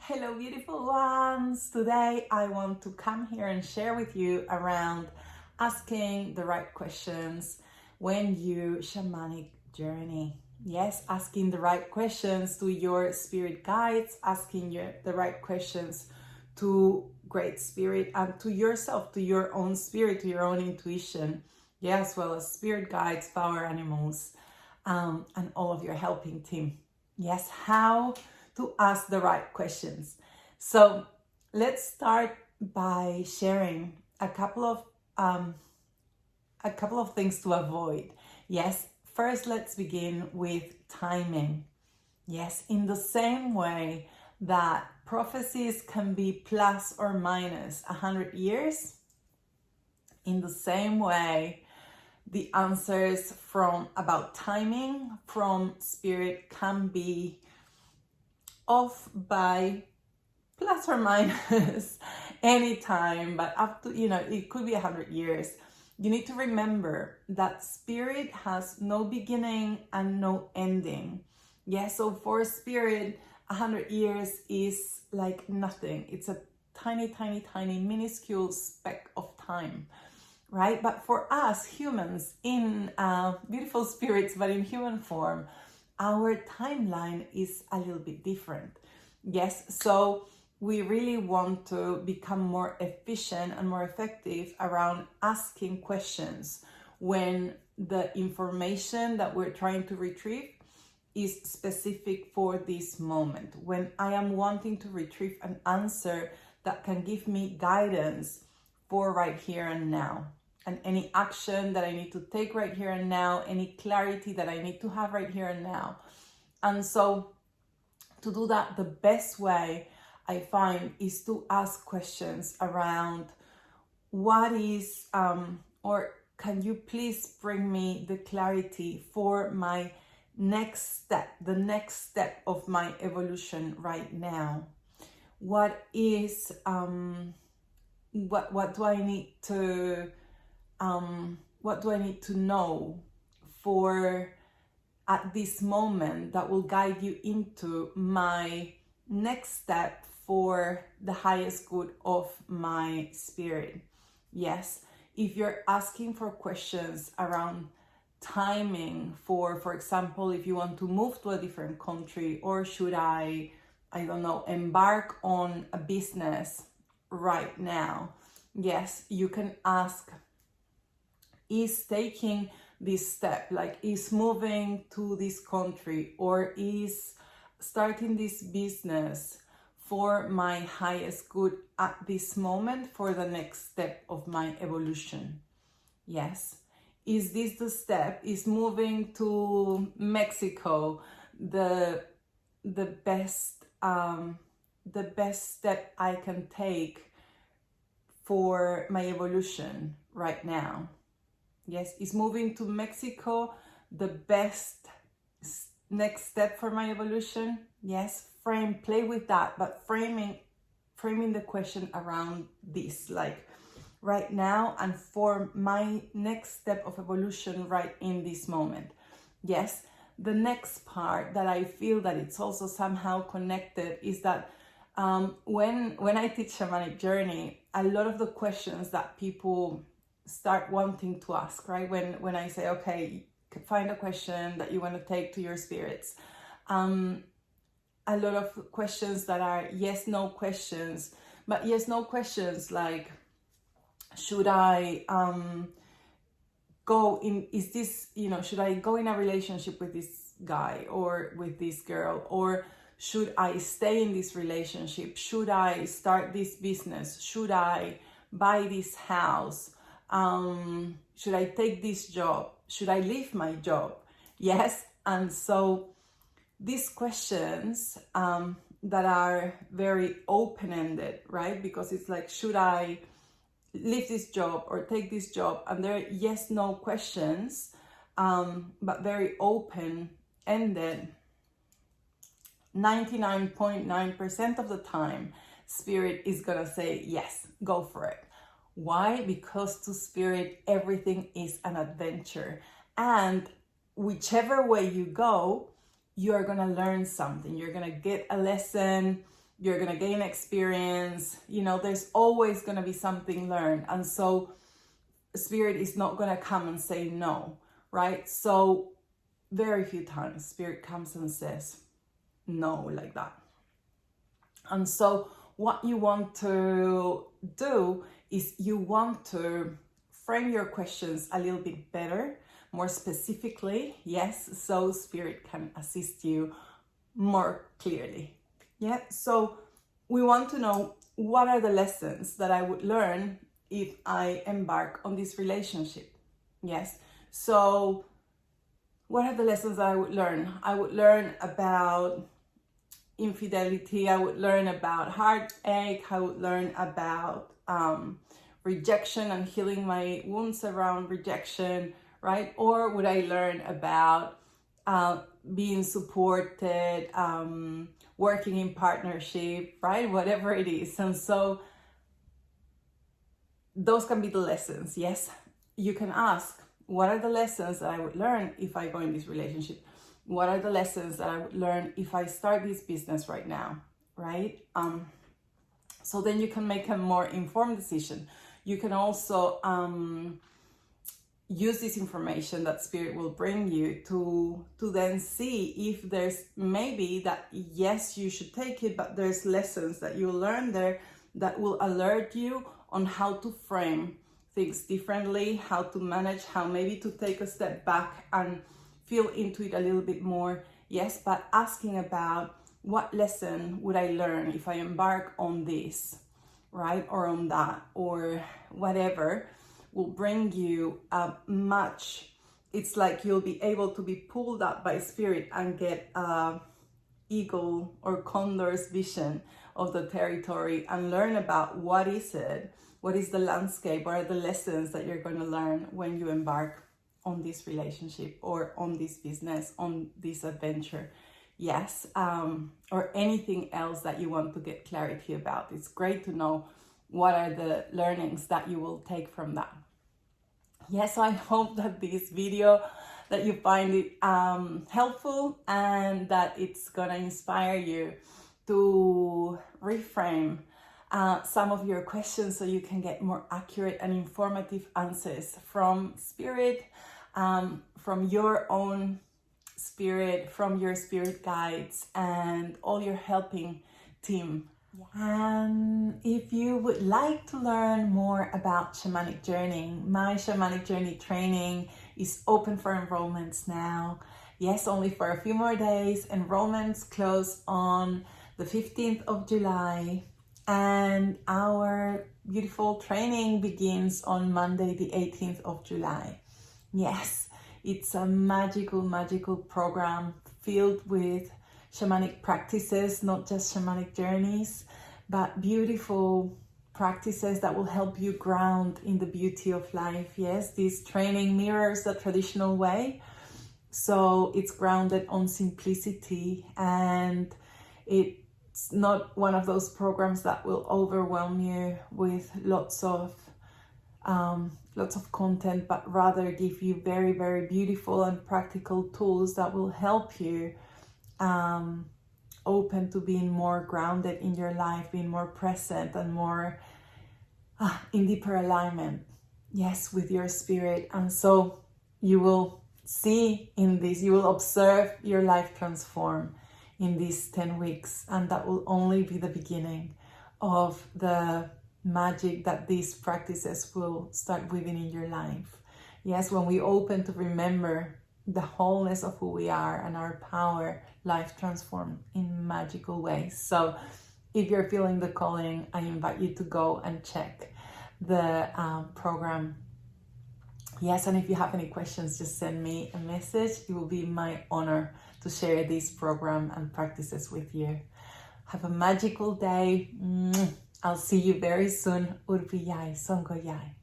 Hello, beautiful ones. Today I want to come here and share with you around asking the right questions when you shamanic journey. Yes, asking the right questions to your spirit guides, asking the right questions to great spirit and to yourself, to your own spirit, to your own intuition, yeah, as well as spirit guides, power animals, and all of your helping team. Yes, how to ask the right questions. So let's start by sharing a couple of things to avoid. Yes, first let's begin with timing. Yes, in the same way that prophecies can be plus or minus 100 years, in the same way the answers from about timing from spirit can be off by plus or minus any time, but up to, it could be 100 years. You need to remember that spirit has no beginning and no ending. Yes, so for spirit, 100 years is like nothing. It's a tiny, tiny, tiny, minuscule speck of time, right? But for us humans in beautiful spirits, but in human form, our timeline is a little bit different. Yes, so we really want to become more efficient and more effective around asking questions when the information that we're trying to retrieve is specific for this moment. When I am wanting to retrieve an answer that can give me guidance for right here and now, and any action that I need to take right here and now, any clarity that I need to have right here and now. And so to do that, the best way I find is to ask questions around what is, or can you please bring me the clarity for my next step, the next step of my evolution right now? What is, what do I need to, what do I need to know for at this moment that will guide you into my next step for the highest good of my spirit? Yes, if you're asking for questions around timing for example, if you want to move to a different country, or should I don't know, embark on a business right now, yes, you can ask, is taking this step, like is moving to this country or is starting this business for my highest good at this moment for the next step of my evolution? Yes. Is this the step? Is moving to Mexico the best step I can take for my evolution right now? Yes, is moving to Mexico the best next step for my evolution? Yes, play with that, but framing the question around this, like right now and for my next step of evolution right in this moment. Yes, the next part that I feel that it's also somehow connected is that when I teach Shamanic Journey, a lot of the questions that people start wanting to ask, right? When I say, okay, find a question that you want to take to your spirits. A lot of questions that are yes, no questions, but yes, no questions like, should I go in, is this, should I go in a relationship with this guy or with this girl, or should I stay in this relationship? Should I start this business? Should I buy this house? Should I take this job? Should I leave my job? Yes. And so these questions that are very open-ended, right? Because it's like, should I leave this job or take this job? And they're yes, no questions, but very open-ended. 99.9% of the time, spirit is gonna say yes, go for it. Why? Because to spirit, everything is an adventure. And whichever way you go, you are going to learn something. You're going to get a lesson. you're going to gain experience. There's always going to be something learned. And so Spirit is not going to come and say no, right? So very few times Spirit comes and says no like that. And so what you want to do is you want to frame your questions a little bit better, more specifically, yes, so Spirit can assist you more clearly. Yeah, so we want to know, what are the lessons that I would learn if I embark on this relationship? Yes, so what are the lessons that I would learn? I would learn about infidelity. I would learn about heartache. I would learn about rejection and healing my wounds around rejection, right? Or would I learn about being supported, working in partnership, right? Whatever it is. And so those can be the lessons. Yes, you can ask, what are the lessons that I would learn if I go in this relationship? What are the lessons that I would learn if I start this business right now, right? So then you can make a more informed decision. You can also use this information that Spirit will bring you to then see if there's maybe that, yes, you should take it, but there's lessons that you'll learn there that will alert you on how to frame things differently, how to manage, how maybe to take a step back and feel into it a little bit more. Yes, but asking about, what lesson would I learn if I embark on this, right? Or on that, or whatever, will bring you it's like you'll be able to be pulled up by Spirit and get a eagle or condor's vision of the territory and learn about what is the landscape, what are the lessons that you're going to learn when you embark on this relationship or on this business, on this adventure. Yes, or anything else that you want to get clarity about. It's great to know what are the learnings that you will take from that. Yes, so I hope that this video, that you find it helpful, and that it's gonna inspire you to reframe some of your questions so you can get more accurate and informative answers from Spirit, from your own Spirit, from your spirit guides and all your helping team. And if you would like to learn more about Shamanic Journey, my Shamanic Journey Training is open for enrollments now. Yes, only for a few more days. Enrollments close on the 15th of July, and our beautiful training begins on Monday, the 18th of July. Yes, it's a magical program filled with shamanic practices, not just shamanic journeys, but beautiful practices that will help you ground in the beauty of life. Yes, this training mirrors the traditional way. So it's grounded on simplicity, and it's not one of those programs that will overwhelm you with lots of content, but rather give you very, very beautiful and practical tools that will help you open to being more grounded in your life, being more present and more in deeper alignment, yes, with your spirit. And so you will see in this, you will observe your life transform in these 10 weeks, and that will only be the beginning of the magic that these practices will start weaving in your life. Yes, when we open to remember the wholeness of who we are and our power, life transformed in magical ways. So if you're feeling the calling, I invite you to go and check the program. Yes, and if you have any questions, just send me a message. It will be my honor to share this program and practices with you. Have a magical day. I'll see you very soon. Urpiyai, Songoyai.